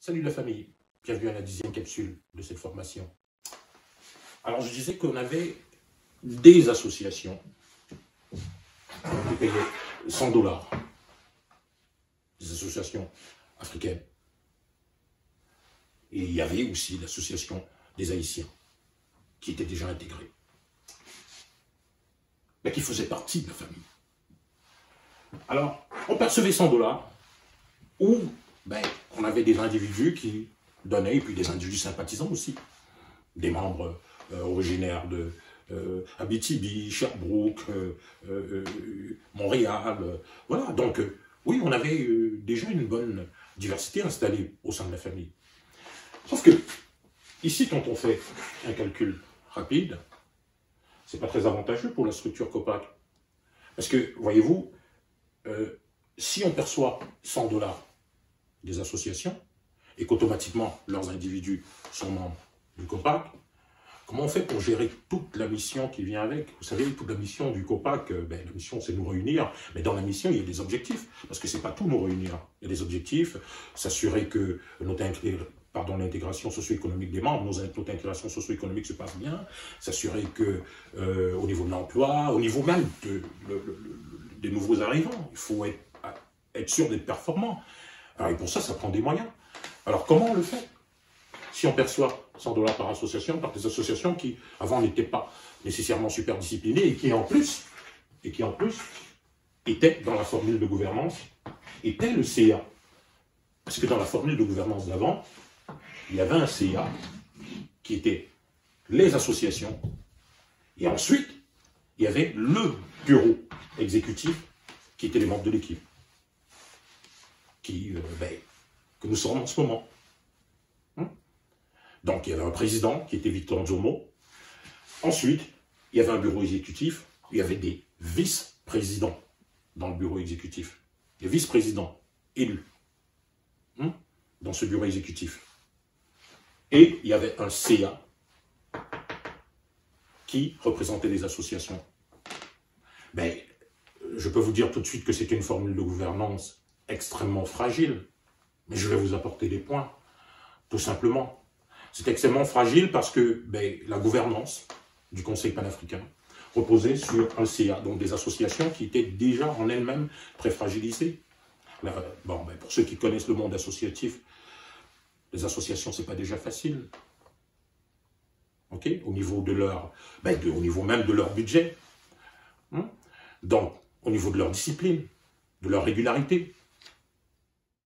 Salut la famille, bienvenue à la 10e capsule de cette formation. Alors je disais qu'on avait des associations qui payaient 100 $, des associations africaines. Et il y avait aussi l'association des Haïtiens, qui était déjà intégrée, mais qui faisait partie de la famille. Alors, on percevait 100 $, ou on avait des individus qui donnaient, et puis des individus sympathisants aussi, des membres originaires de Abitibi, Sherbrooke, Montréal, voilà. Donc, oui, on avait déjà une bonne diversité installée au sein de la famille. Sauf que, ici, quand on fait un calcul rapide, c'est pas très avantageux pour la structure COPAC. Parce que, voyez-vous, si on perçoit 100 $ des associations, et qu'automatiquement leurs individus sont membres du COPAC, comment on fait pour gérer toute la mission qui vient avec? Vous savez, toute la mission du COPAC, la mission c'est nous réunir, mais dans la mission il y a des objectifs, parce que c'est pas tout nous réunir. Il y a des objectifs, s'assurer que l'intégration socio-économique des membres, notre intégration socio-économique se passe bien, s'assurer que au niveau de l'emploi, au niveau même des nouveaux arrivants, il faut être sûr d'être performant. Alors, et pour ça, ça prend des moyens. Alors, comment on le fait? Si on perçoit 100 $ par association, par des associations qui, avant, n'étaient pas nécessairement super disciplinées et qui, en plus, étaient dans la formule de gouvernance, étaient le CA. Parce que dans la formule de gouvernance d'avant, il y avait un CA qui était les associations, et ensuite, il y avait le bureau exécutif qui était les membres de l'équipe. Que nous sommes en ce moment. Donc, il y avait un président qui était Victor Nzomo. Ensuite, il y avait un bureau exécutif. Il y avait des vice-présidents dans le bureau exécutif. Des vice-présidents élus dans ce bureau exécutif. Et il y avait un CA qui représentait les associations. Je peux vous dire tout de suite que c'est une formule de gouvernance extrêmement fragile, mais je vais vous apporter des points, tout simplement. C'est extrêmement fragile parce que la gouvernance du Conseil panafricain reposait sur un CA, donc des associations qui étaient déjà en elles-mêmes très fragilisées. Pour ceux qui connaissent le monde associatif, les associations, c'est pas déjà facile. Ok, au niveau de leur, au niveau même de leur budget. Donc, au niveau de leur discipline, de leur régularité.